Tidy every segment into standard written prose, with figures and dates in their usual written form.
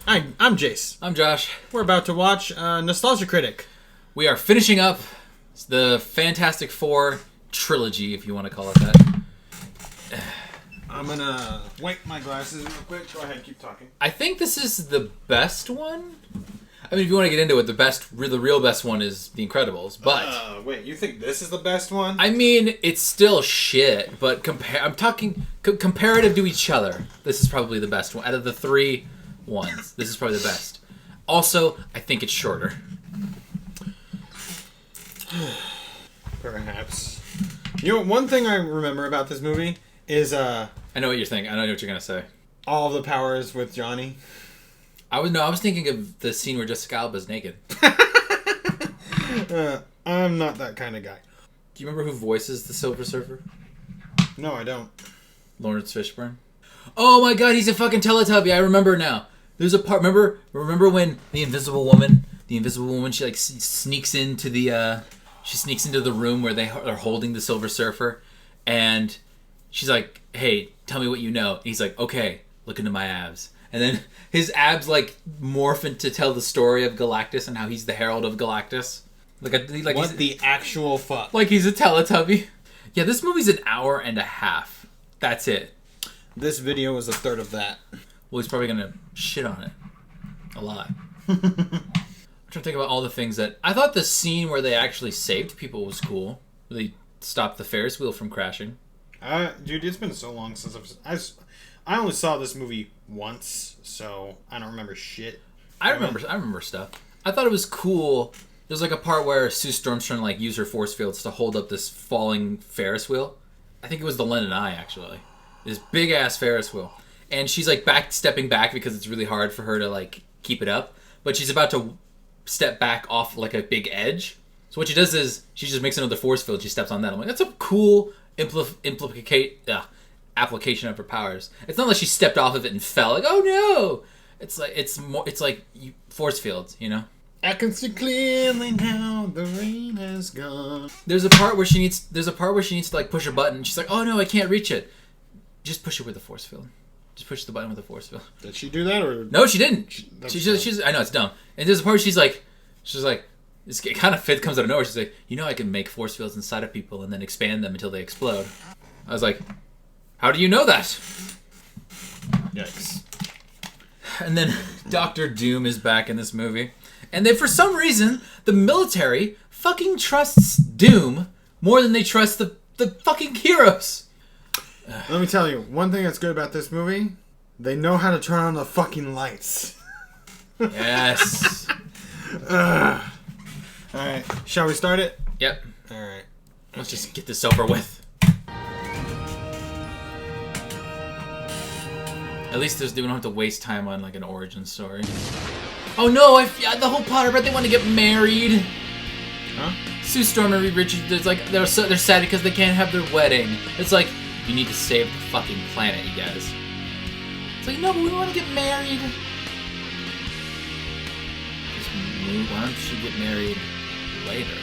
Hi, I'm Jace. I'm Josh. We're about to watch Nostalgia Critic. We are finishing up the Fantastic Four trilogy, if you want to call it that. I'm gonna wipe my glasses real quick. Go ahead, keep talking. I think this is the best one. I mean, if you want to get into it, the real best one is The Incredibles. But wait, you think this is the best one? I mean, it's still shit. But I'm talking comparative to each other. This is probably the best one out of the three ones. This is probably the best. Also, I think it's shorter. Perhaps. You know, one thing I remember about this movie is I know what you're thinking. I know what you're gonna say. all of the powers with Johnny. I was thinking of the scene where Jessica Alba's naked. I'm not that kind of guy. Do you remember who voices the Silver Surfer? No, I don't. Lawrence Fishburne. Oh my god, he's a fucking Teletubby. I remember now. There's a part. Remember when the Invisible Woman, she like sneaks into the room where they are holding the Silver Surfer, and she's like, "Hey, tell me what you know." And he's like, "Okay, look into my abs." And then his abs like morph into tell the story of Galactus and how he's the herald of Galactus. What the actual fuck? Like he's a Teletubby. Yeah, this movie's an hour and a half. That's it. This video is a third of that. Well, he's probably gonna shit on it a lot. I'm trying to think about all the things that I thought the scene where they actually saved people was cool. Where they stopped the Ferris wheel from crashing. Dude, it's been so long since I only saw this movie once, so I don't remember shit. I remember stuff. I thought it was cool. There's like a part where Sue Storm's trying to like use her force fields to hold up this falling Ferris wheel. I think it was the Lennon Eye actually. This big ass Ferris wheel, and she's like stepping back because it's really hard for her to like keep it up. But she's about to step back off like a big edge. So what she does is she just makes another force field. She steps on that. I'm like, that's a cool application of her powers. It's not like she stepped off of it and fell. Like, oh no! It's like force fields, you know. I can see clearly now the rain has gone. There's a part where she needs to like push a button. She's like, oh no, I can't reach it. Just push it with a force field. Just push the button with a force field. Did she do that or no? She didn't. She's I know it's dumb. And there's a part where she's like, it kind of comes out of nowhere. She's like, you know, I can make force fields inside of people and then expand them until they explode. I was like, how do you know that? Yikes. And then Doctor Doom is back in this movie. And for some reason, the military fucking trusts Doom more than they trust the fucking heroes. Let me tell you, one thing that's good about this movie, they know how to turn on the fucking lights. Yes. Alright, shall we start it? Yep. Alright. Let's just get this over with. At least we don't have to waste time on like an origin story. Oh no! The whole Potter but they want to get married. Huh? Sue Storm and Reed Richards, they're sad because they can't have their wedding. It's like you need to save the fucking planet, you guys. It's like no, but we want to get married. Why don't you get married later?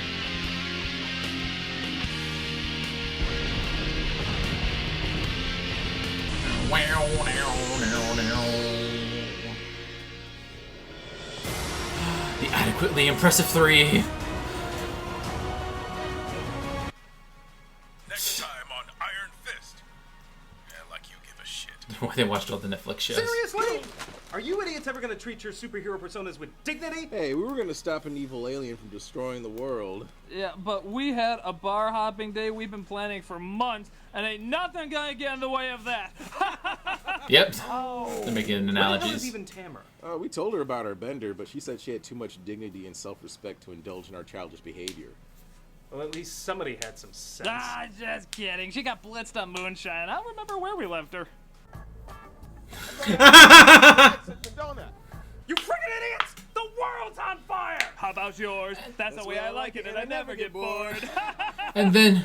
The adequately impressive 3. Next time on Iron Fist. Yeah, like you give a shit. Why they watched all the Netflix shows. Seriously? Are you idiots ever going to treat your superhero personas with dignity? Hey, we were gonna stop an evil alien from destroying the world. Yeah, but we had a bar hopping day we've been planning for months, and ain't nothing gonna get in the way of that. Yep. Oh. They're making What the hell analogies. is even Tamara? We told her about our bender, but she said she had too much dignity and self-respect to indulge in our childish behavior. Well, at least somebody had some sense. Just kidding. She got blitzed on moonshine. I don't remember where we left her. You freaking idiots! The world's on fire! How about yours? That's the way I like it, and I never get bored. And then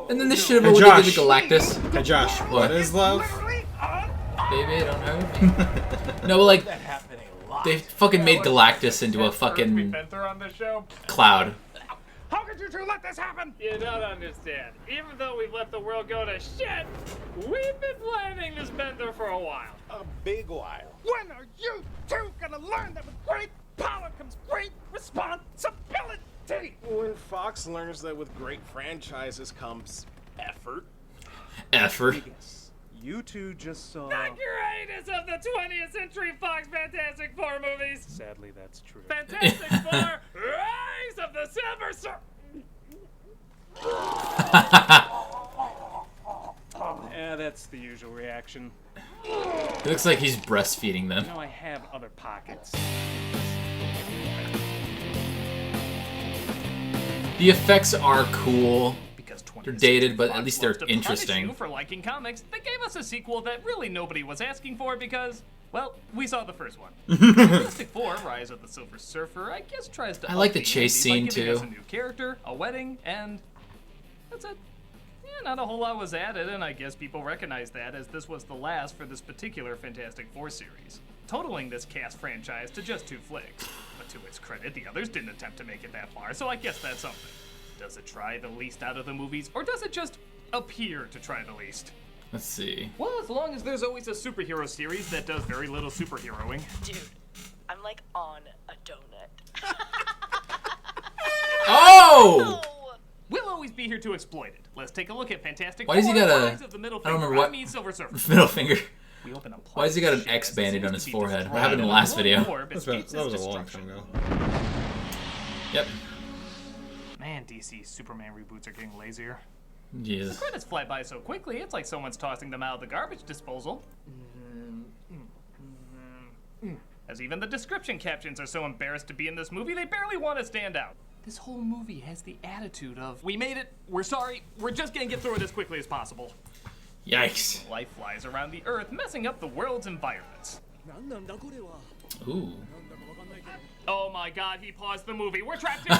the shit about Hey, what they did Josh. to Galactus. Hey Josh, what is love? Baby, don't hurt me. No, but like, they fucking made Galactus into a fucking Benter on this show? cloud. How could you two let this happen? You don't understand. Even though we've let the world go to shit, we've been planning this bender for a while. A big while. When are you two gonna learned that with great power comes great responsibility. When Fox learns that with great franchises comes effort. Effort. You two just saw... The greatest of the 20th Century Fox Fantastic Four movies. Sadly, that's true. Fantastic Four, Rise of the Silver Surfer. Yeah, that's the usual reaction. It looks like he's breastfeeding them. Now I have other pockets. The effects are cool. Because 20th They're dated, but Fox at least they're loves to punish interesting. you for liking comics. They gave us a sequel that really nobody was asking for because, well, we saw the first one. Fantastic Four: Rise of the Silver Surfer, I guess, tries to. I like the update chase by scene, giving us too. a new character, a wedding, and that's it. Yeah, not a whole lot was added, and I guess people recognize that as this was the last for this particular Fantastic Four series, totaling this cast franchise to just 2 flicks. But to its credit, the others didn't attempt to make it that far, so I guess that's something. Does it try the least out of the movies, or does it just appear to try the least? Let's see. Well, as long as there's always a superhero series that does very little superheroing. Dude, I'm like on a donut. Oh! We'll always be here to exploit it. Let's take a look at Fantastic Why does he Four: got a- Rise of the Middle I don't Finger. remember what- I mean Silver Surfer. Middle finger. We open up Why has he got an shit X as it banded seems on his to be forehead? destroyed What happened in the and last one video? orb That escapes was its a long destruction. time ago. Yep. Man, DC Superman reboots are getting lazier. Jesus. Credits fly by so quickly, it's like someone's tossing them out of the garbage disposal. As even the description captions are so embarrassed to be in this movie, they barely want to stand out. This whole movie has the attitude of, we made it, we're sorry, we're just gonna get through it as quickly as possible. Yikes. Life flies around the Earth, messing up the world's environments. Ooh. Oh my god, he paused the movie. We're trapped in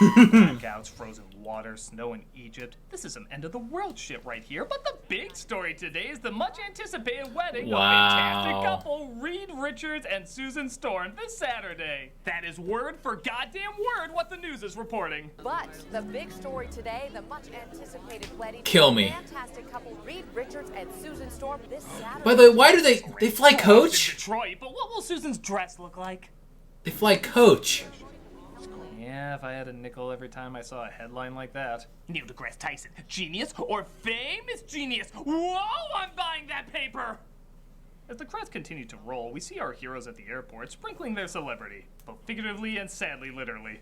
blackouts, frozen water, snow in Egypt. This is some end of the world shit right here. But the big story today is the much anticipated wedding of fantastic Wow. couple Reed Richards and Susan Storm this Saturday. That is word for goddamn word what the news is reporting. But the big story today, the much anticipated wedding. Kill of me. Fantastic couple Reed Richards and Susan Storm this Saturday. By the way, why do they fly In coach? Detroit, but what will Susan's dress look like? They fly coach. Yeah, if I had a nickel every time I saw a headline like that. Neil deGrasse Tyson, genius or famous genius? Whoa, I'm buying that paper! As the credits continue to roll, we see our heroes at the airport sprinkling their celebrity, both figuratively and sadly literally.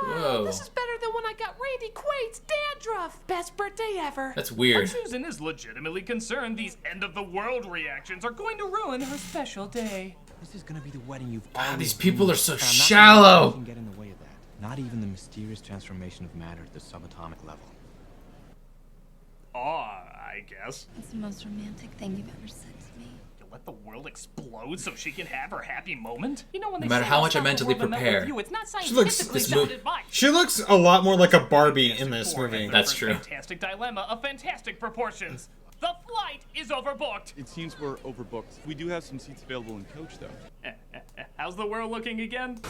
Whoa. This is better than when I got Randy Quaid's dandruff. Best birthday ever. That's But weird. Susan is legitimately concerned these end-of-the-world reactions are going to ruin her special day. This is gonna be the wedding you've Ah, always these people dreamed are so of, and I'm not shallow. gonna let anything get in the way of that. Not even the mysterious transformation of matter at the subatomic level. I guess. It's the most romantic thing you've ever said to me. You let the world explode so she can have her happy moment? You know when No they matter say how I'll much I stop the mentally world and met prepare. with you, it's not She looks- scientifically this sound mov- advice. She looks a lot more like a Barbie in this Four movie. has That's their true. first Fantastic dilemma of fantastic proportions. The flight is overbooked. It seems we're overbooked. We do have some seats available in coach, though. How's the world looking again?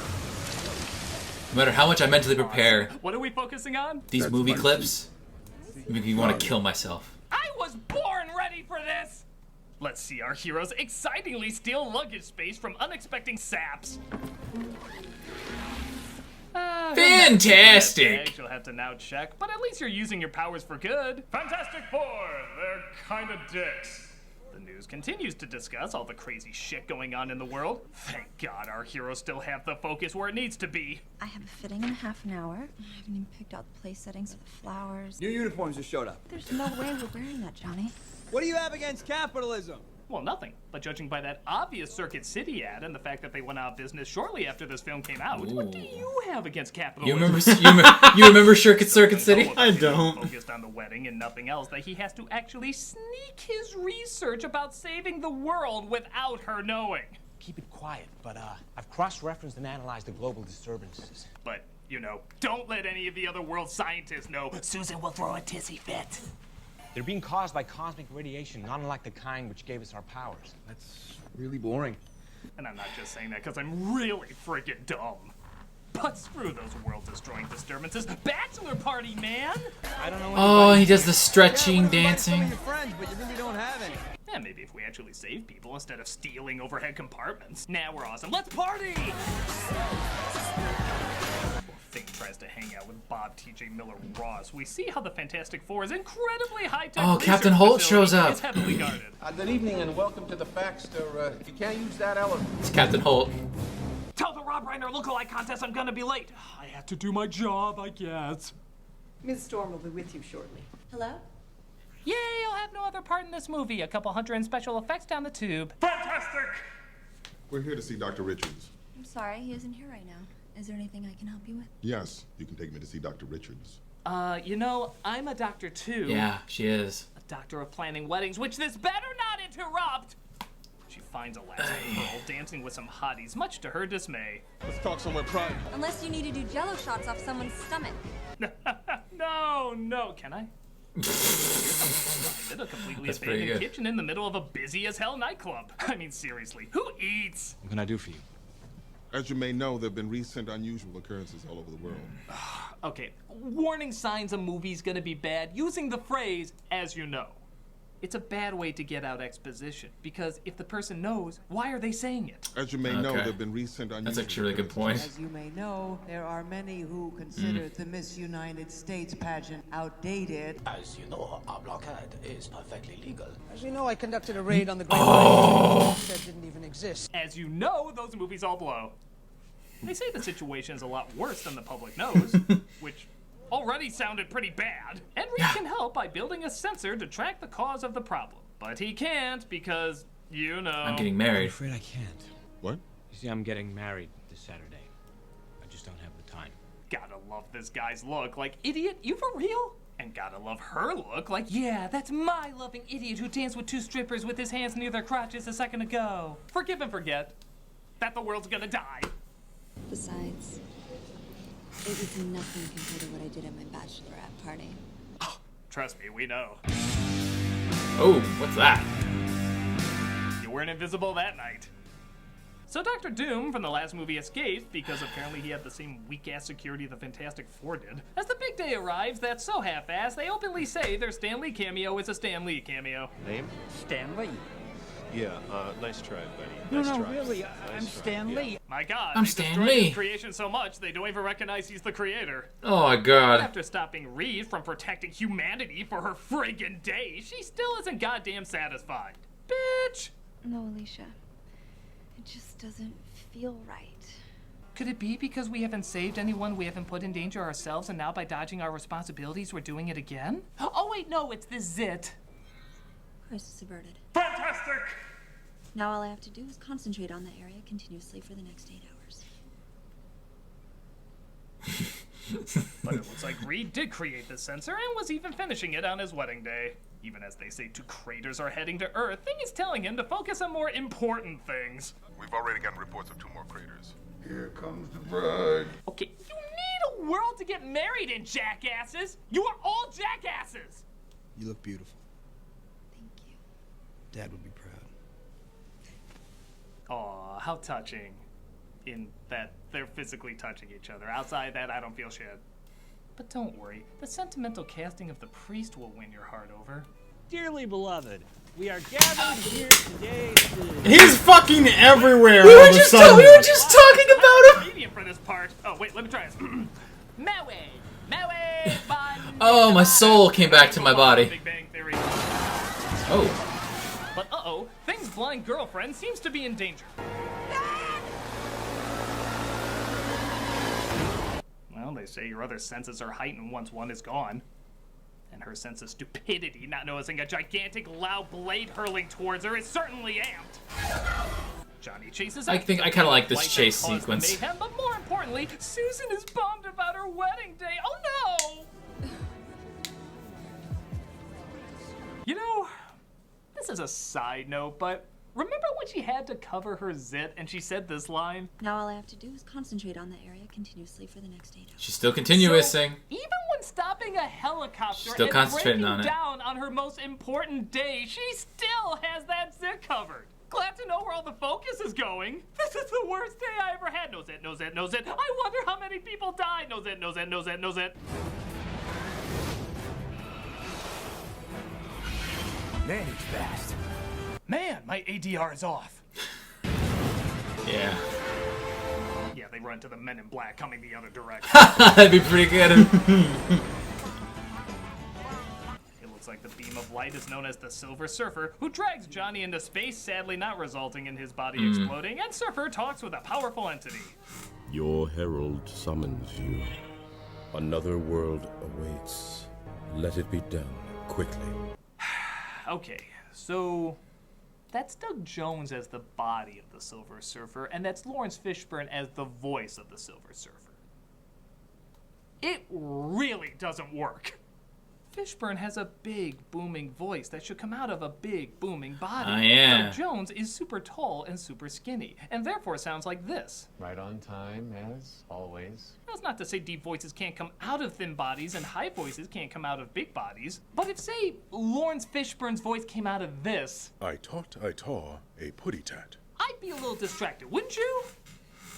No matter how much I mentally prepare, What are we focusing on? these movie clips make me want to kill myself. I was born ready for this! Let's see our heroes excitingly steal luggage space from unexpected saps. Fantastic! You'll have to now check, but at least you're using your powers for good. Fantastic Four, they're kinda dicks. The news continues to discuss all the crazy shit going on in the world. Thank God our heroes still have the focus where it needs to be. I have a fitting in half an hour. I haven't even picked out the place settings for the flowers. New uniforms just showed up. There's no way we're wearing that, Johnny. What do you have against capitalism? Well, nothing. But judging by that obvious Circuit City ad and the fact that they went out of business shortly after this film came out, what do you have against capitalism? You remember Circuit City? I don't. Focused on the wedding and nothing else, that he has to actually sneak his research about saving the world without her knowing. Keep it quiet, but I've cross-referenced and analyzed the global disturbances. But, you know, don't let any of the other world scientists know. Susan will throw a tizzy fit. They're being caused by cosmic radiation, not unlike the kind which gave us our powers. That's really boring. And I'm not just saying that because I'm really freaking dumb. But screw those world-destroying disturbances. Bachelor party, man! I don't know. Oh, he does the stretching, dancing. Friends, but you really don't have any. Yeah, maybe if we actually save people instead of stealing overhead compartments. Nah, we're awesome. Let's party! Thing tries to hang out with Bob T.J. Miller Ross. We see how the Fantastic Four's incredibly high-tech Oh, Captain Holt shows up. is heavily guarded. Good evening and welcome to the Baxter. You can't use that elevator. It's Captain Holt. Tell the Rob Reiner lookalike contest I'm gonna be late. I have to do my job, I guess. Ms. Storm will be with you shortly. Hello? Yay, I'll have no other part in this movie. A couple hundred in special effects down the tube. Fantastic! We're here to see Dr. Richards. I'm sorry, he isn't here right now. Is there anything I can help you with? Yes, you can take me to see Dr. Richards. You know, I'm a doctor too. Yeah, she is. A doctor of planning weddings, which this better not interrupt! She finds Alaska Pearl dancing with some hotties, much to her dismay. Let's talk somewhere private. Unless you need to do jello shots off someone's stomach. No, can I? A completely abandoned kitchen in the middle of a busy as hell nightclub. I mean, seriously, who eats? What can I do for you? As you may know, there have been recent unusual occurrences all over the world. Okay, warning signs a movie's gonna be bad using the phrase, as you know. It's a bad way to get out exposition, because if the person knows, why are they saying it? As you may know, there have been recent unusual That's actually a really good point. As you may know, there are many who consider the Miss United States pageant outdated. As you know, our blockade is perfectly legal. As you know, I conducted a raid on the Great Lakes that didn't even exist. As you know, those movies all blow. They say the situation is a lot worse than the public knows, which already sounded pretty bad. And Reed can help by building a sensor to track the cause of the problem. But he can't because, you know... I'm getting married. I'm afraid I can't. What? You see, I'm getting married this Saturday. I just don't have the time. Gotta love this guy's look. Like, idiot, you for real? And gotta love her look. Like, yeah, that's my loving idiot who danced with two strippers with his hands near their crotches a second ago. Forgive and forget that the world's gonna die. Besides, it was nothing compared to what I did at my bachelorette party. Trust me, we know. Oh, what's that? You weren't invisible that night. So Dr. Doom from the last movie escapes because apparently he had the same weak-ass security the Fantastic Four did. As the big day arrives, that's so half-assed, they openly say their Stan Lee cameo is a Stan Lee cameo. Name? Stan Lee. Yeah, nice try, buddy. No, Nice no, try. really, Nice I'm try. Stan Yeah. Lee. My God, I'm they Stan destroyed Lee. his creation so much they don't even recognize he's the creator. Oh my God. After stopping Reed from protecting humanity for her friggin' day, she still isn't goddamn satisfied. Bitch! No, Alicia. It just doesn't feel right. Could it be because we haven't saved anyone, we haven't put in danger ourselves, and now by dodging our responsibilities, we're doing it again? Oh wait, no, it's the zit. Crisis averted. Fantastic! Now all I have to do is concentrate on that area continuously for the next 8 hours. But it looks like Reed did create this sensor and was even finishing it on his wedding day. Even as they say two craters are heading to Earth, Thing is telling him to focus on more important things. We've already gotten reports of 2 more craters. Here comes the bride. Okay, you need a world to get married in, jackasses! You are all jackasses! You look beautiful. Thank you. Dad would be proud. Aw, how touching. In that they're physically touching each other. Outside that, I don't feel shit. But don't worry, the sentimental casting of the priest will win your heart over. Dearly beloved, we are gathered here today to... He's fucking everywhere We all were of a just sudden. talking about him. Medium for this part. Oh wait, let me try this. Maui, Oh, my soul came back to my body. Big Bang Theory. Oh. But uh-oh, Thing's blind girlfriend seems to be in danger. Well, they say your other senses are heightened once one is gone. And her sense of stupidity, not noticing a gigantic loud blade hurling towards her, is certainly amped. Johnny chases I think I kind of like this Light chase that caused sequence. Mayhem, but more importantly, Susan is bummed about her wedding day. Oh no! You know, this is a side note, but remember when she had to cover her zit and she said this line? Now all I have to do is concentrate on that area continuously for the next 8 hours. She's still continuing. Even when stopping a helicopter Still and concentrating breaking on it. down on her most important day, she still has that zit covered. Glad to know where all the focus is going. This is the worst day I ever had. No zit, no zit, no zit. I wonder how many people died. No zit, no zit, no zit, no zit. Man, he's fast. Man, my ADR is off. Yeah. Yeah, they run to the Men in Black coming the other direction. That'd be pretty good. It looks like the beam of light is known as the Silver Surfer, who drags Johnny into space, sadly not resulting in his body exploding, and Surfer talks with a powerful entity. Your herald summons you. Another world awaits. Let it be done quickly. Okay, so that's Doug Jones as the body of the Silver Surfer, and that's Lawrence Fishburne as the voice of the Silver Surfer. It really doesn't work. Fishburne has a big, booming voice that should come out of a big, booming body. Yeah. Doug Jones is super tall and super skinny, and therefore sounds like this. Right on time, as always. That's not to say deep voices can't come out of thin bodies and high voices can't come out of big bodies. But if, say, Lawrence Fishburne's voice came out of this, I taw a putty tat. I'd be a little distracted, wouldn't you?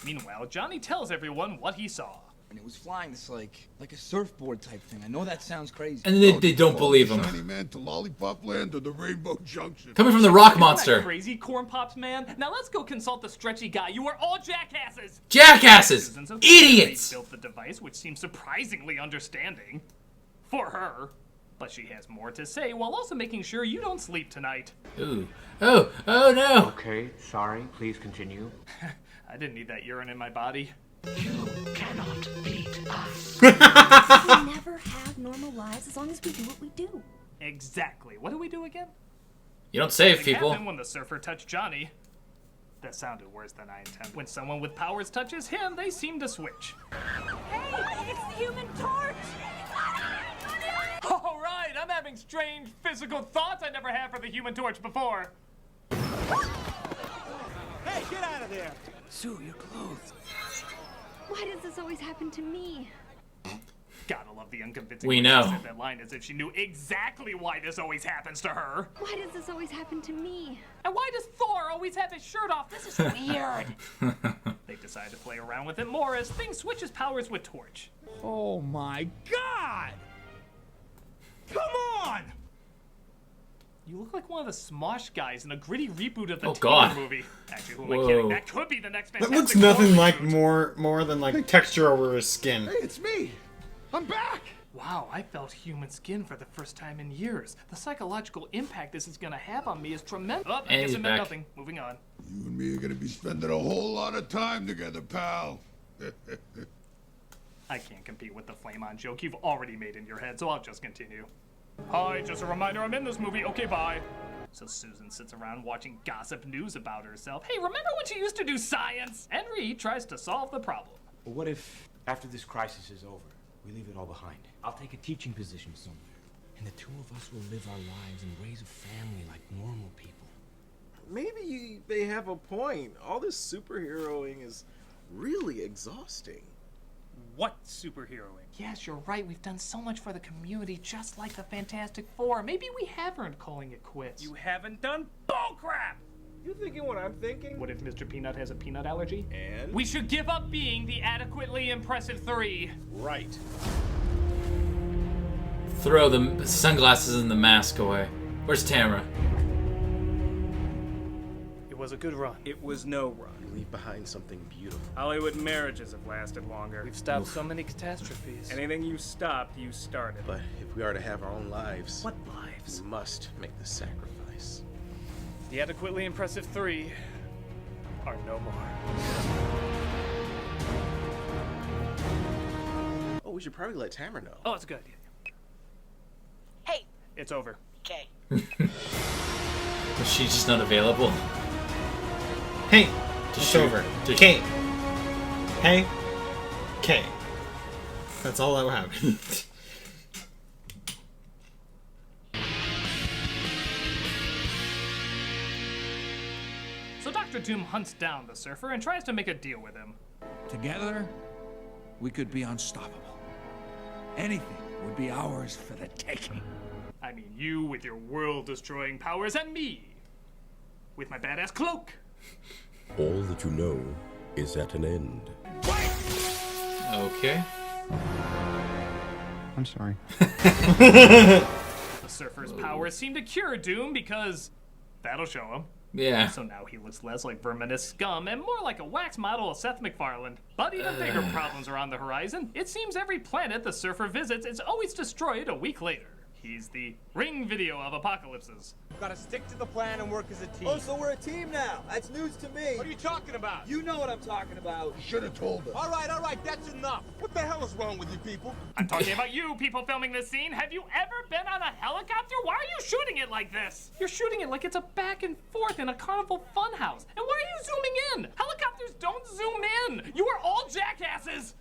Meanwhile, Johnny tells everyone what he saw. And it was flying this like a surfboard type thing. I know that sounds crazy. And they don't believe him. Shiny man to Lollipop Land or the Rainbow Junction. Coming from the rock Isn't monster. that crazy, Corn Pops man? Now let's go consult the stretchy guy. You are all jackasses. Jackasses! Citizens of Idiots! They built the device, which seems surprisingly understanding for her. But she has more to say while also making sure you don't sleep tonight. Ooh. Oh no! Okay, sorry. Please continue. I didn't need that urine in my body. You cannot beat us. We never have normal lives as long as we do what we do. Exactly. What do we do again? You don't save Something people. happened when the surfer touched Johnny. That sounded worse than I intended. When someone with powers touches him, they seem to switch. Hey, it's the Human Torch! All right, I'm having strange physical thoughts I never had for the Human Torch before. Hey, get out of there! Sue, your clothes. Why does this always happen to me? Gotta love the unconvincing We way know. she said that line as if she knew exactly why this always happens to her. Why does this always happen to me? And why does Thor always have his shirt off? This is weird. They decide to play around with it more as Thing switches powers with Torch. Oh my god! Come on! You look like one of the Smosh guys in a gritty reboot of the Oh, Taylor God. movie. Actually, who am I Whoa. kidding? That could be the next That Fantastic looks nothing Four like reboot. more than like texture over his skin. Hey, it's me. I'm back. Wow, I felt human skin for the first time in years. The psychological impact this is gonna have on me is tremendous. Oh, I And guess he's it meant back. nothing. Moving on. You and me are gonna be spending a whole lot of time together, pal. I can't compete with the flame-on joke you've already made in your head, so I'll just continue. Hi, just a reminder I'm in this movie. Okay, bye. So Susan sits around watching gossip news about herself. Hey, remember when she used to do science? Henry tries to solve the problem. But what if, after this crisis is over, we leave it all behind? I'll take a teaching position somewhere. And the two of us will live our lives and raise a family like normal people. Maybe they have a point. All this superheroing is really exhausting. What superheroing? Yes, you're right. We've done so much for the community, just like the Fantastic Four. Maybe we have earned calling it quits. You haven't done bullcrap! You thinking what I'm thinking? What if Mr. Peanut has a peanut allergy? And? We should give up being the adequately impressive three. Right. Throw the sunglasses and the mask away. Where's Tamara? It was a good run. It was no run. You leave behind something beautiful. Hollywood marriages have lasted longer. We've stopped so many catastrophes. Anything you stopped, you started. But if we are to have our own lives, What lives? we must make the sacrifice. The adequately impressive three are no more. Oh, we should probably let Tamara know. Oh, it's a good idea. Hey, It's over. okay. Is she just not available? Hey, To it's shoot. over. To- K. Hey, K. That's all that happened. So Dr. Doom hunts down the surfer and tries to make a deal with him. Together, we could be unstoppable. Anything would be ours for the taking. I mean, you with your world-destroying powers, and me with my badass cloak. All that you know is at an end. Okay. I'm sorry. The surfer's powers seem to cure Doom because that'll show him. Yeah. So now he looks less like verminous scum and more like a wax model of Seth MacFarlane. But even bigger problems are on the horizon. It seems every planet the surfer visits is always destroyed a week later. He's the Ring video of apocalypses. Gotta stick to the plan and work as a team. Oh, so we're a team now. That's news to me. What are you talking about? You know what I'm talking about. You should have told us. All right, that's enough. What the hell is wrong with you people? I'm talking about you people filming this scene. Have you ever been on a helicopter? Why are you shooting it like this? You're shooting it like it's a back and forth in a carnival funhouse. And why are you zooming in? Helicopters don't zoom in. You are all jackasses.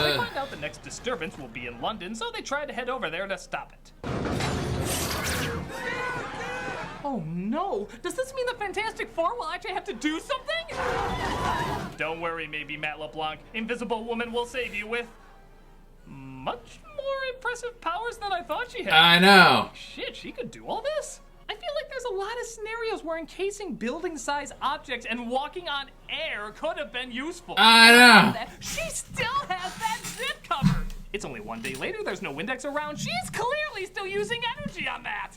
They find out the next disturbance will be in London, so they try to head over there to stop it. Oh no! Does this mean the Fantastic Four will actually have to do something? Don't worry, maybe Matt LeBlanc. Invisible Woman will save you with much more impressive powers than I thought she had. I know. Shit, she could do all this? I feel like there's a lot of scenarios where encasing building-sized objects and walking on air could have been useful. I know. She still has that zip covered. It's only one day later, there's no Windex around. She's clearly still using energy on that.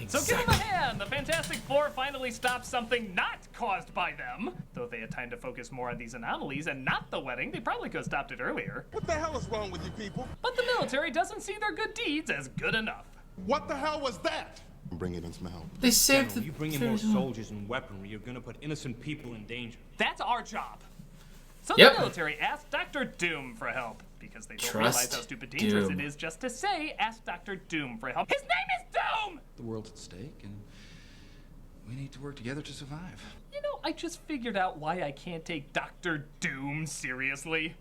Exactly. So give them a hand. The Fantastic Four finally stopped something not caused by them. Though if they had time to focus more on these anomalies and not the wedding, they probably could have stopped it earlier. What the hell is wrong with you people? But the military doesn't see their good deeds as good enough. What the hell was that? Bring in some help. They saved the. You bring in more soldiers and weaponry, you're gonna put innocent people in danger. That's our job. So Yep. the military asked Dr. Doom for help because they don't Trust realize how stupid dangerous Doom. it is just to say, ask Dr. Doom for help. His name is Doom! The world's at stake, and we need to work together to survive. You know, I just figured out why I can't take Dr. Doom seriously.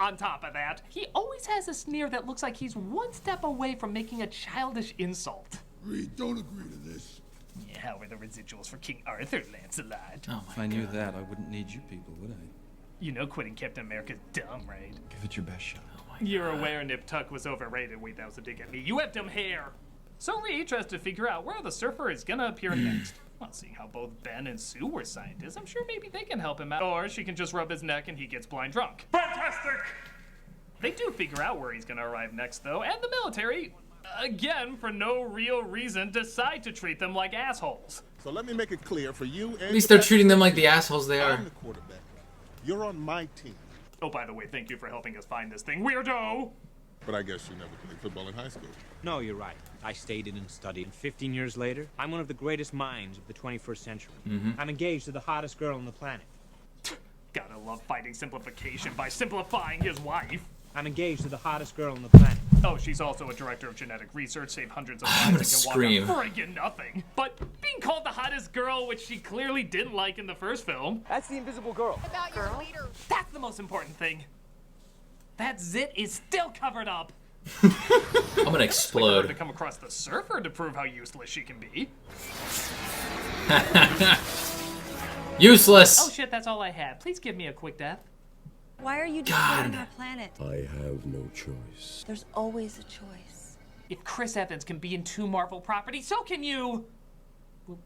On top of that, he always has a sneer that looks like he's one step away from making a childish insult. Reed, don't agree to this. Yeah, how are the residuals for King Arthur, Lancelot? Oh If I knew that, I wouldn't need you people, would I? You know quitting Captain America's dumb, right? Give it your best shot. You're aware Nip Tuck was overrated. Wait, that was a dig at me. You have dumb hair. So Reed tries to figure out where the surfer is gonna appear next. Well, seeing how both Ben and Sue were scientists, I'm sure maybe they can help him out. Or she can just rub his neck and he gets blind drunk. Fantastic! They do figure out where he's gonna arrive next, though, and the military, again, for no real reason, decide to treat them like assholes. So let me make it clear for you and At least they're treating them like the assholes they are. I'm the quarterback. You're on my team. Oh, by the way, thank you for helping us find this thing, weirdo! But I guess you never played football in high school. No, you're right. I stayed in and studied. And 15 years later, I'm one of the greatest minds of the 21st century. I'm engaged to the hottest girl on the planet. Gotta love fighting simplification by simplifying his wife. I'm engaged to the hottest girl on the planet. Oh, she's also a director of genetic research, saved hundreds of I'm lives, gonna and can scream. walk on friggin' nothing. But being called the hottest girl, which she clearly didn't like in the first film. That's the invisible girl. About your leader. That's the most important thing. That zit is still covered up. I'm gonna Wait for her explode. to come across the surfer to prove how useless she can be. Useless. Oh shit, that's all I had. Please give me a quick death. Why are you God. destroying our planet? I have no choice. There's always a choice. If Chris Evans can be in 2 Marvel properties, so can you. We'll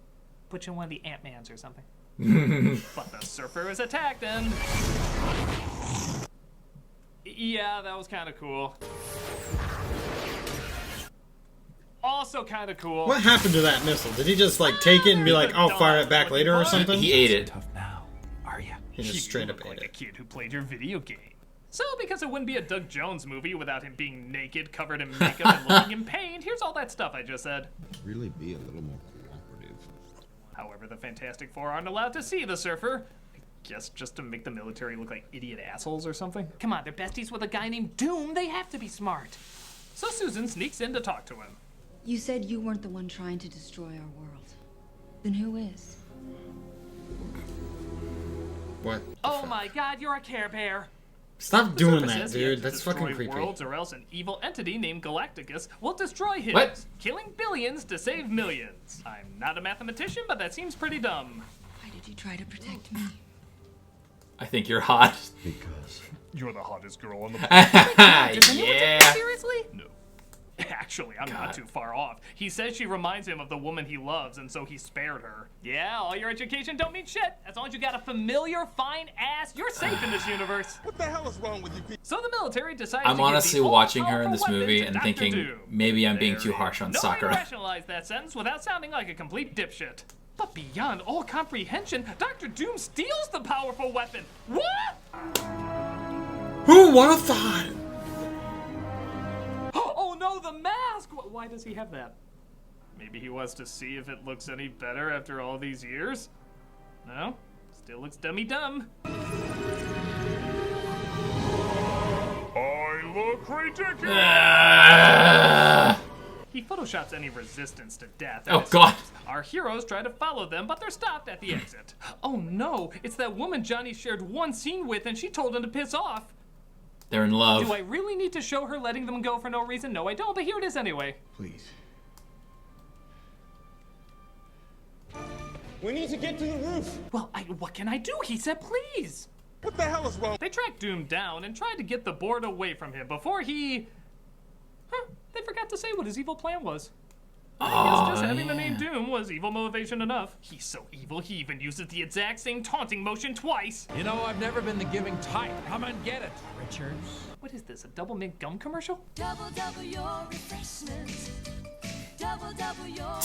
put you in one of the Ant-Mans or something. But the surfer is attacked and... Yeah, that was kind of cool. Also kind of cool. What happened to that missile? Did he just like take it and be like, "I'll fire it back later" or something? He ate it. Tough now, are ya? He just straight up look ate like a it. kid who played your video game. So, because it wouldn't be a Doug Jones movie without him being naked, covered in makeup, and looking in pain, here's all that stuff I just said. Really be a little more cooperative. However, the Fantastic Four aren't allowed to see the surfer. I guess just to make the military look like idiot assholes or something. Come on, they're besties with a guy named Doom. They have to be smart. So Susan sneaks in to talk to him. You said you weren't the one trying to destroy our world. Then who is? What? Oh my god, you're a Care Bear. Stop The doing surfer that, says he has dude. to That's fucking destroy creepy. worlds, or else an evil entity named Galacticus will destroy his, What? killing billions to save millions. I'm not a mathematician, but that seems pretty dumb. Why did you try to protect me? I think you're hot. Because You're the hottest girl on the planet. Yeah. Seriously? No. Actually, I'm not too far off. He says she reminds him of the woman he loves, and so he spared her. Yeah, all your education don't mean shit. As long as you got a familiar, fine ass, you're safe in this universe. What the hell is wrong with you people? So the military decides I'm to give honestly the watching her in all-powerful this weapon movie to and Dr. thinking Doom. maybe I'm being too harsh on No way to Sakura. rationalize that sentence without sounding like a complete dipshit. But beyond all comprehension, Dr. Doom steals the powerful weapon. What? Who would have thought? Oh no, the mask! Why does he have that? Maybe he wants to see if it looks any better after all these years? No? Still looks dummy dumb. I look ridiculous! He photoshops any resistance to death. Oh, God. Our heroes try to follow them, but they're stopped at the exit. Oh no, it's that woman Johnny shared one scene with and she told him to piss off. They're in love. Do I really need to show her letting them go for no reason? No, I don't, but here it is anyway. Please. We need to get to the roof. Well, what can I do? He said please. What the hell is wrong? They tracked Doom down and tried to get the board away from him before he... They forgot to say what his evil plan was. I guess just having the name Doom was evil motivation enough. He's so evil, he even uses the exact same taunting motion twice. You know, I've never been the giving type. Come and get it, Richards. What is this, a double mint gum commercial? Double your refreshment. Double your...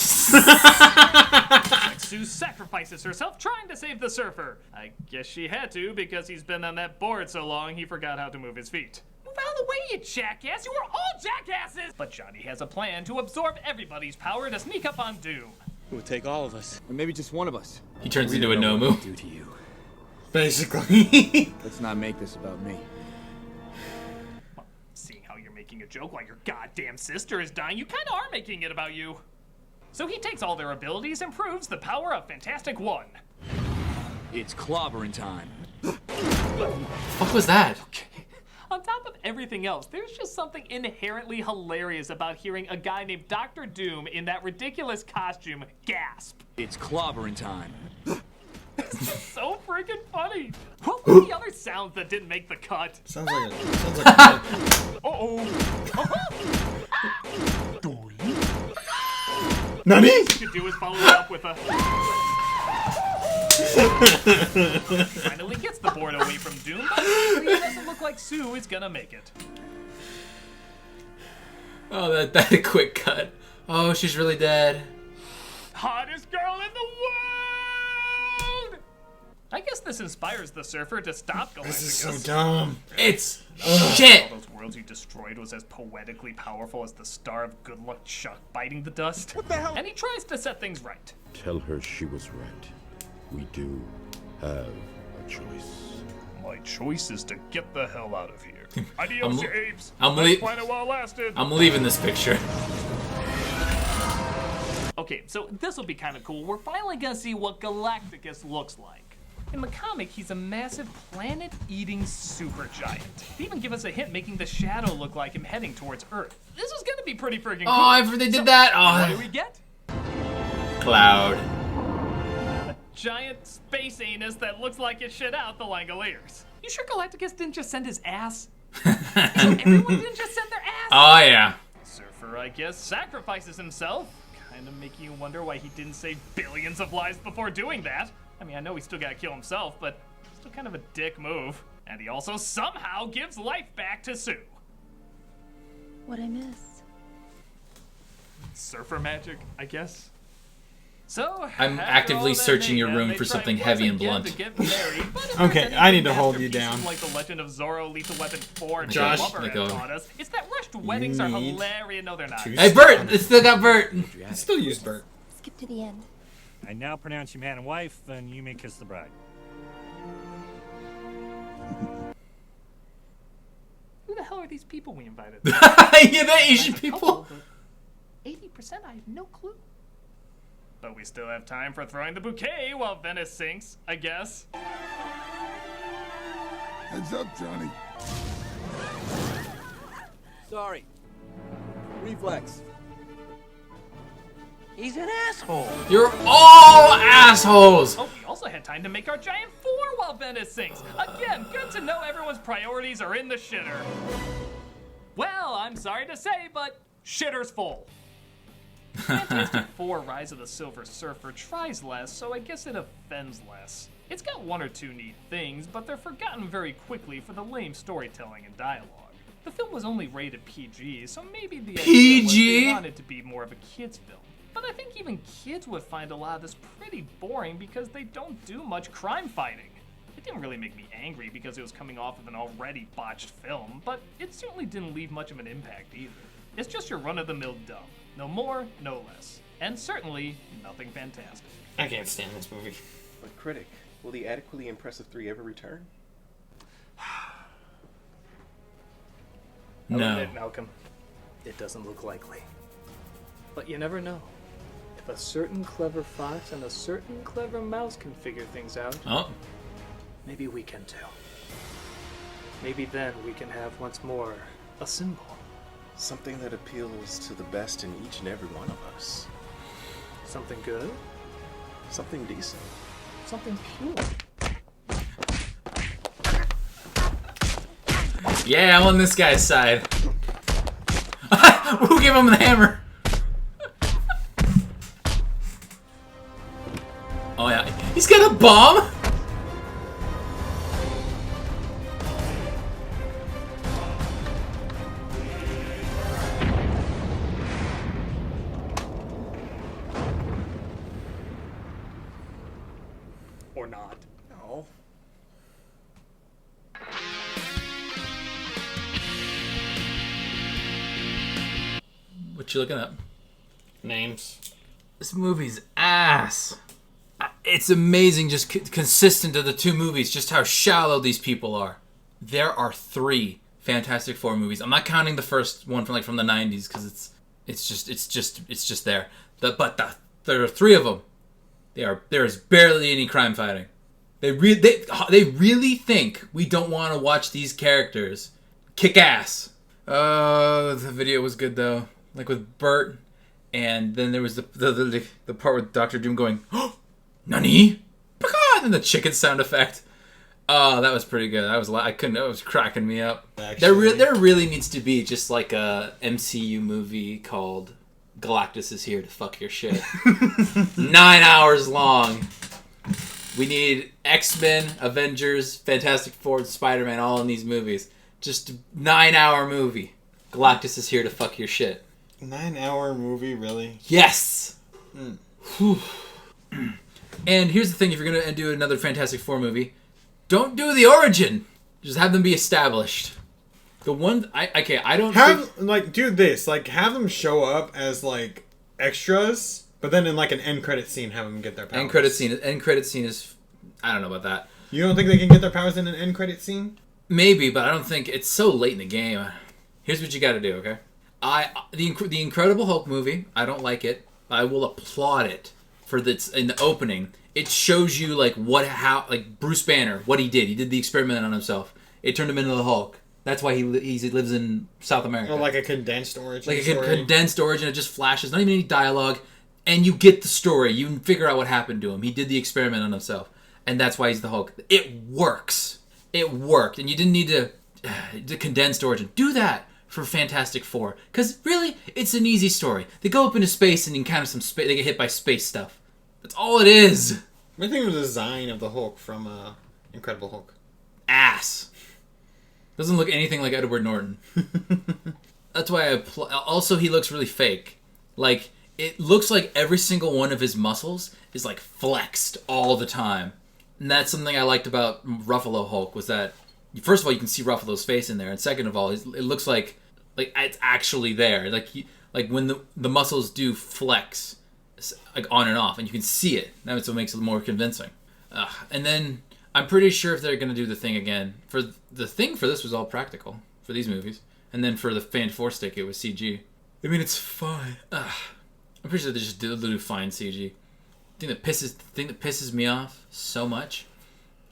Sue sacrifices herself trying to save the surfer. I guess she had to because he's been on that board so long he forgot how to move his feet. Move out of the way, you jackass! You are all jackasses! But Johnny has a plan to absorb everybody's power to sneak up on Doom. It would take all of us. Or maybe just one of us. He turns into a Nomu. Do to you. Basically. Let's not make this about me. Well, seeing how you're making a joke while your goddamn sister is dying, you kinda are making it about you. So he takes all their abilities and proves the power of Fantastic One. It's clobbering time. What was that? Okay. On top of everything else, there's just something inherently hilarious about hearing a guy named Dr. Doom in that ridiculous costume gasp. It's clobbering time. So freaking funny. What were the other sounds that didn't make the cut? Sounds like a... Nani? All you could do is follow it up with a... Finally gets the board away from Doom, but it doesn't look like Sue is gonna make it. Oh, that a quick cut. Oh, she's really dead. Hottest girl in the world! I guess this inspires the surfer to stop Galacticus. This is so dumb. It's shit. All those worlds you destroyed was as poetically powerful as the star of Good Luck Chuck biting the dust. What the hell? And he tries to set things right. Tell her she was right. We do have a choice. My choice is to get the hell out of here. Adios, you apes. I'm leaving this picture. Okay, so this will be kind of cool. We're finally gonna see what Galacticus looks like. In the comic, he's a massive planet-eating supergiant. They even give us a hint making the shadow look like him heading towards Earth. This is gonna be pretty friggin' cool. Oh, I forgot they did that. Oh. What do we get? Cloud. A giant space anus that looks like it shit out the Langoliers. You sure Galacticus didn't just send his ass? Everyone didn't just send their ass? Oh, yeah. Surfer, I guess, sacrifices himself. Kind of making you wonder why he didn't save billions of lives before doing that. I mean, I know he still gotta kill himself, but still kind of a dick move. And he also somehow gives life back to Sue. What'd I miss? Surfer magic, I guess. So, I'm actively searching your room for something heavy and blunt. Okay, I need to hold you down. Like the Legend of Zorro, Lethal Weapon 4, and Josh, Lover has taught us. It's that rushed weddings are hilarious. No, they're not. Hey, Bert! It still got Bert. I still use Bert. Skip to the end. I now pronounce you man and wife, and you may kiss the bride. Who the hell are these people we invited? Yeah, the Asian people. 80%, I have no clue. But we still have time for throwing the bouquet while Venice sinks, I guess. Heads up, Johnny. Sorry. Reflex. He's an asshole. You're all assholes. Oh, we also had time to make our giant 4 while Venice sinks. Again, good to know everyone's priorities are in the shitter. Well, I'm sorry to say, but Shitter's full. Fantastic Four Rise of the Silver Surfer tries less, so I guess it offends less. It's got one or two neat things, but they're forgotten very quickly for the lame storytelling and dialogue. The film was only rated PG, so maybe the idea was they wanted to be more of a kid's film. But I think even kids would find a lot of this pretty boring because they don't do much crime fighting. It didn't really make me angry because it was coming off of an already botched film, but it certainly didn't leave much of an impact either. It's just your run-of-the-mill dumb. No more, no less. And certainly, nothing fantastic. I can't stand this movie. But Critic, will the adequately impressive three ever return? I'll No. admit, Malcolm, it doesn't look likely. But you never know. If a certain clever fox and a certain clever mouse can figure things out, maybe we can too. Maybe then we can have once more a symbol. Something that appeals to the best in each and every one of us. Something good? Something decent. Something pure. Yeah, I'm on this guy's side. Who gave him the hammer? Oh yeah, he's got a bomb? Or not. No. What you looking up? Names. This movie's ass. It's amazing, just consistent to the two movies, just how shallow these people are. There are 3 Fantastic Four movies. I'm not counting the first one from the 90s because it's just there. But there are 3 of them. There is barely any crime fighting. They really think we don't want to watch these characters kick ass. The video was good though, like with Bert, and then there was the part with Dr. Doom going, "Oh, Nani?" And the chicken sound effect. Oh, that was pretty good. That was cracking me up. There really needs to be just like a MCU movie called Galactus is Here to Fuck Your Shit. 9 hours long. We need X-Men, Avengers, Fantastic Four, Spider-Man all in these movies. Just a 9-hour movie. Galactus is Here to Fuck Your Shit. 9-hour movie, really? Yes! And here's the thing, if you're going to do another Fantastic Four movie, don't do the origin. Just have them be established. The one... I don't... do this. Have them show up as, extras, but then in, an end credit scene, have them get their powers. End credit scene is... I don't know about that. You don't think they can get their powers in an end credit scene? Maybe, but I don't think... It's so late in the game. Here's what you gotta do, okay? The Incredible Hulk movie, I don't like it. I will applaud it for this in the opening. It shows you Bruce Banner, what he did. He did the experiment on himself. It turned him into the Hulk. That's why he lives in South America. Or like a condensed origin. Like a condensed origin. It just flashes, not even any dialogue, and you get the story. You can figure out what happened to him. He did the experiment on himself, and that's why he's the Hulk. It works. It worked, and you didn't need the condensed origin. Do that for Fantastic Four, because really, it's an easy story. They go up into space and encounter some space. They get hit by space stuff. That's all it is. What do you think of the design of the Hulk from Incredible Hulk? Ass. Doesn't look anything like Edward Norton. That's why also, he looks really fake. It looks like every single one of his muscles is, flexed all the time. And that's something I liked about Ruffalo Hulk, was that, first of all, you can see Ruffalo's face in there, and second of all, it looks like it's actually there. When the muscles do flex, on and off, and you can see it. That's what makes it more convincing. And then I'm pretty sure if they're going to do the thing again, for the thing for this was all practical for these movies, and then for the Fan Four Stick it was CG. I mean, it's fine. I'm pretty sure they just do fine CG. The thing that pisses me off so much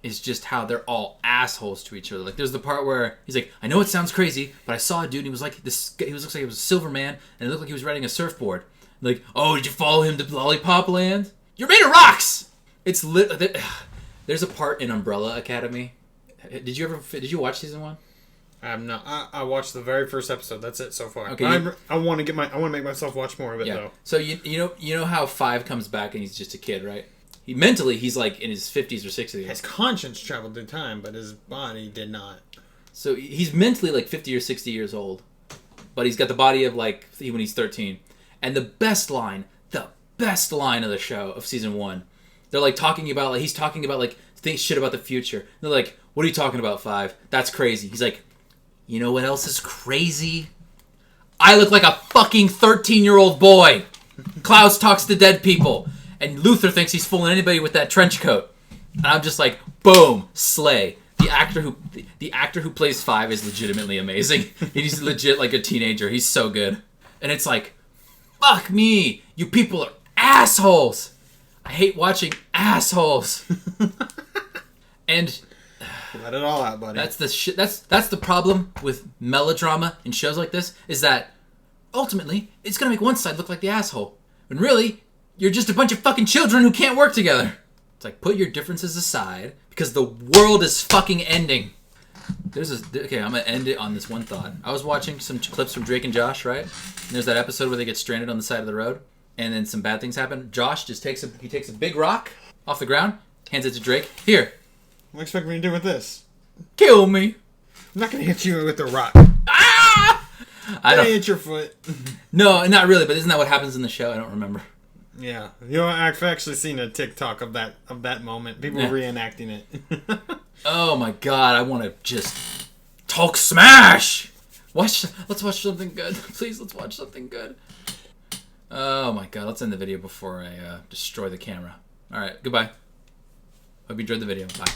is just how they're all assholes to each other. There's the part where he's like, "I know it sounds crazy, but I saw a dude and he was like this. He looks like he was a silver man, and it looked like he was riding a surfboard." Oh, did you follow him to Lollipop Land? You're made of rocks! It's There's a part in Umbrella Academy. Did you watch season 1? I have not. I watched the very first episode. That's it so far. Okay, I want to make myself watch more of it though. So you know how 5 comes back and he's just a kid, right? He's like in his 50s or 60s. His conscience traveled through time, but his body did not. So he's mentally like 50 or 60 years old, but he's got the body of like when he's 13. And the best line of the show of season 1, they're like talking about like he's talking about like shit about the future. And they're like, "What are you talking about, 5? That's crazy." He's like, "You know what else is crazy? I look like a fucking 13-year-old boy. Klaus talks to dead people, and Luther thinks he's fooling anybody with that trench coat." And I'm just like, boom, slay. The actor who plays 5 is legitimately amazing. He's legit like a teenager. He's so good. And it's like, fuck me, you people are assholes. I hate watching assholes. And let it all out, buddy. That's the shit. That's the problem with melodrama and shows like this, is that ultimately it's gonna make one side look like the asshole, when really you're just a bunch of fucking children who can't work together. It's like, put your differences aside because the world is fucking ending. Okay, I'm gonna end it on this one thought. I was watching some clips from Drake and Josh, right? And there's that episode where they get stranded on the side of the road, and then some bad things happen. Josh just takes a big rock off the ground, hands it to Drake. Here. What do you expect me to do with this? Kill me. I'm not gonna hit you with the rock. I don't hit your foot. No, not really. But isn't that what happens in the show? I don't remember. Yeah, I've actually seen a TikTok of that moment. People reenacting it. Oh my god, I want to just talk smash. Let's watch something good, please. Let's watch something good. Oh my god, let's end the video before I destroy the camera. All right, goodbye. Hope you enjoyed the video. Bye.